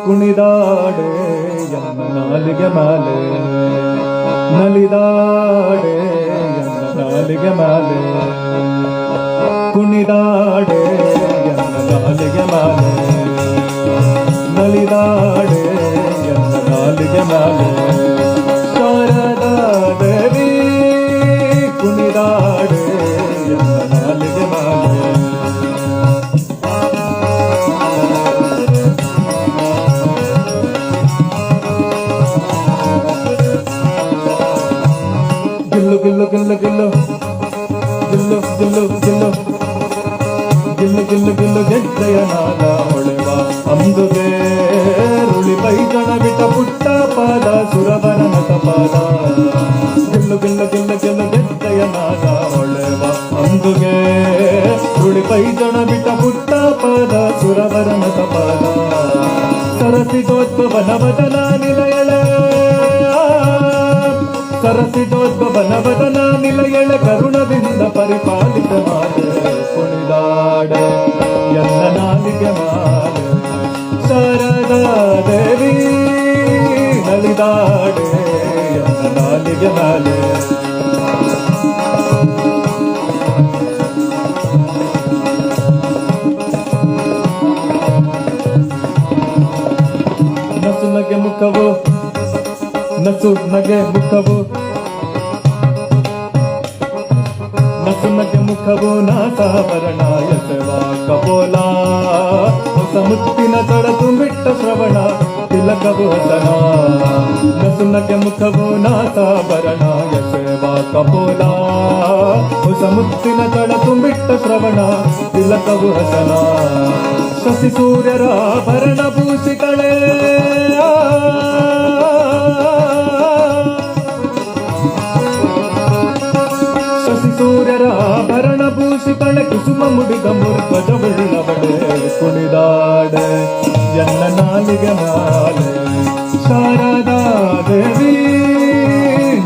ಕುಣಿದಾಡೆ ಎನ್ನ ನಾಲಿಗೆ ಮಾಲೆ ನಲಿದಾಡೆ ಎನ್ನ ನಾಲಿಗೆ ಮಾಲೆ ಕುಣಿದಾಡೆ ಎನ್ನ ನಾಲಿಗೆ ಮಾಲೆ ನಲಿದಾಡೆ ಎನ್ನ ನಾಲಿಗೆ ಮಾಲೆ ಶಾರದಾ ದೇವಿ ಕುಣಿದಾಡೆ ಎನ್ನ ನಾಲಿಗೆ ಮಾಲೆ ಗಿಲ್ಲು ಗಿಲ್ಲು ಗಿಲ್ಲು ಗಿಲ್ಲು ಗಿಲ್ಲು ಗಿಲ್ಲು ಗಿಲ್ಲು ಗಿಲ್ಲು ಗಿಲ್ಲು ಗೆಜ್ಜೆಯ ನಾದ ಹೊಳೆವ ಅಂದುಗೆ ರುಳಿ ಪೈಜಣ ಬಿಟ್ಟ ಪುಟ್ಟ ಪಾದ ಸುರವರ ನಟ ಪಾದ ಗಿಲ್ಲು ಗಿಲ್ಲು ಗಿಲ್ಲು ಗಿಲ್ಲು ಗೆಜ್ಜೆಯ ನಾದ ಹೊಳೆವ ಅಂದುಗೆ ರುಳಿ ಪೈಜಣ ಬಿಟ್ಟ ಪುಟ್ಟ ಪಾದ ಸುರವರ ನಟ ಪಾದ ಸರಸಿಗೋದ್ಭವ ನವದನ ನಿಲಯಳೆ ಸರಸಿದೋದ್ಭವ ನವದನ ನಿಲಯಳ ಕರುಣದಿಂದ ಪರಿಪಾಲಿತ ಮಾಲೆ ಕುಣಿದಾಡೆ ಎನ್ನ ನಾಲಿಗೆ ಮಾಲೆ ಶಾರದಾ ದೇವಿ ನಲಿದಾಡೆ ಎನ್ನ ನಾಲಿಗೆ ಮಾಲೆ ನಸು ನಗೆ ಮುಖವು ನಸು ನಗೆ ಮುಖವು ನಸು ನಗೆ ಮುಖವು ನಾಸಾಭರಣ ಎಸೆವಾ ಕಪೋಲ ಹೊಸ ಮುತ್ತಿನ ತಡ ತುಂಬಿಟ್ಟ ಶ್ರವಣ ತಿಲಕವು ಹಸನ ನಸು ನಗೆ ಮುಖವು ನಾಸಾಭರಣ ಎಸೆವಾ ಕಪೋಲ ಹೊಸ ಮುತ್ತಿನ ತಡ ತುಂಬಿಟ್ಟ ಶ್ರವಣ ತಿಲಕವು ಹಸನ ಶಶಿ ಸೂರ್ಯರ ಭರಣ ಭೂಷಿಗಳೇ ಸೂರ್ಯರ ಭರಣ ಭೂಷಿತಳೆ ಕುಸುಮ ಮುಡಿದ ಮುರ್ಧ್ವಜವುಳ್ಳವಳೆ ಕುಣಿದಾಡೆ ಎನ್ನ ನಾಲಿಗೆ ಮಾಲೆ ಶಾರದಾ ದೇವಿ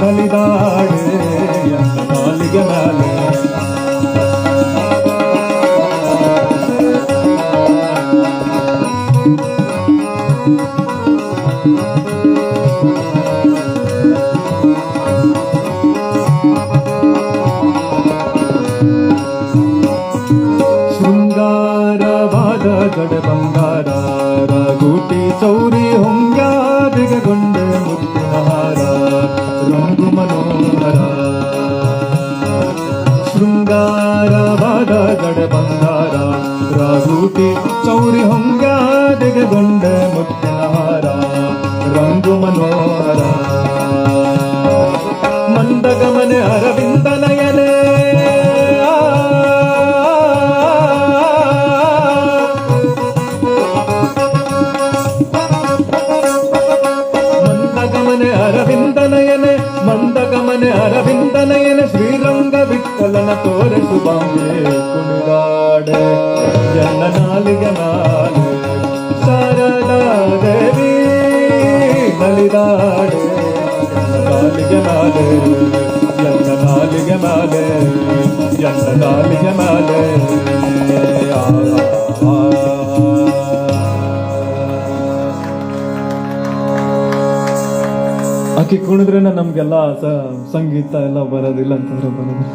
ನಲಿದಾಡೆ ಎನ್ನ ನಾಲಿಗೆ ಮಾಲೆ ಗಡ ಬಂಗಾರ ರಾಗೂಟಿ ಚೌರಿ ಹೊಂಗ್ಯಾದಿಗೆಗೊಂಡೆ ಮುತ್ತಿನ ಹಾರ ರಂಗು ಮನೋಹರ ಶೃಂಗಾರವಾದ ಗಡ ಬಂಗಾರ ರಾಗೂಟಿ ಚೌರಿ ಹೊಂಗ್ಯಾದಿಗೆಗೊಂಡೆ ಮುತ್ತಿನ ಹಾರ ರಂಗು ಮನೋಹರ ಮಂದಗಮನೆ ಅರವಿಂದ ನಯನೆ ಅರವಿಂದನಯನೆ ಮಂದಗಮನೆ ಅರವಿಂದನಯನೆ ಶ್ರೀರಂಗ ವಿಠಲನ ತೋರಿಸು ಬಾಂಬೆ ಕುಣಿದಾಡೆ ಎನ್ನ ನಾಲಿಗೆ ಮಾಲೆ ಶಾರದಾ ದೇವಿ ನಲಿದಾಡೆ ನಾಲಿಗೆ ಮಾಲೆ ಎನ್ನ ನಾಲಿಗೆ ಮಾಲೆ ಎನ್ನ ನಾಲಿಗೆ ಮಾಲೆ ಆಕೆ ಕುಣಿದ್ರೆ ನಮ್ಗೆಲ್ಲ ಸಂಗೀತ ಎಲ್ಲ ಬರೋದಿಲ್ಲ ಅಂತಂದ್ರೆ ಬರೋದು.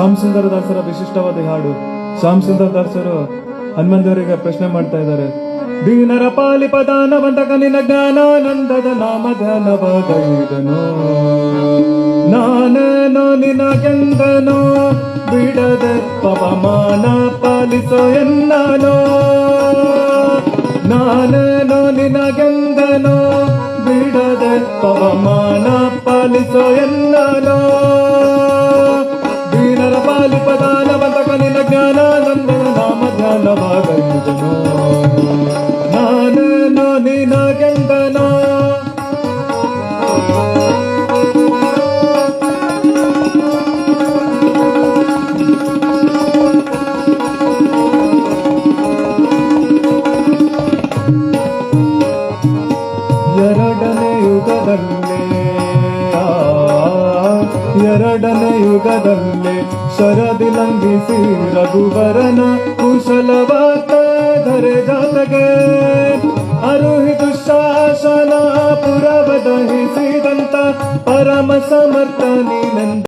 ಶ್ಯಾಮ್ ಸುಂದರ ದಾಸರ ವಿಶಿಷ್ಟವಾದ ಹಾಡು. ಶ್ಯಾಮ್ ಸುಂದರ ದಾಸರು ಹನುಮಂತವರಿಗೆ ಪ್ರಶ್ನೆ ಮಾಡ್ತಾ ಇದ್ದಾರೆ. ದೀನರ ಪಾಲಿಪ ದಾನವಂತಕ ನಿನ್ನ ಜ್ಞಾನಾನಂದದ ನಾಮ ಧ್ಯಾನವಾಗೈದನು, ನಾನೇನೋ ನಿನಗೆಂದನೋ ಬಿಡದೆ ಪವಮಾನ ಪಾಲಿಸೋ ಎನ್ನನೋ, ನಾನೇನೋ ನಿನಗೆಂದನೋ ಬಿಡದೆ ಪವಮಾನ ಪಾಲಿಸೋ ಎನ್ನನೋ, ದೀನರ ಪಾಲಿಪ ದಾನವಂತಕ ನಿನ್ನ ಜ್ಞಾನಾನಂದದ ನಾಮ ಧ್ಯಾನವಾಗೈದನು, ನಾನೇನೋ ನಿನಗೆಂದನೋ. ಎರಡನೇ ಯುಗದಲ್ಲೇ ಶರದಿ ಲಂಘಿಸಿ ರಘುವರನ ಕುಶಲವಾರ್ತ ಧರೆ ಜಾತಗೆ ಅರುಹಿ ದುಶಾಸನ ಪುರವ ದಹಿಸಿದಂತ ಪರಮ ಸಮರ್ಥ ನೀನೆಂದ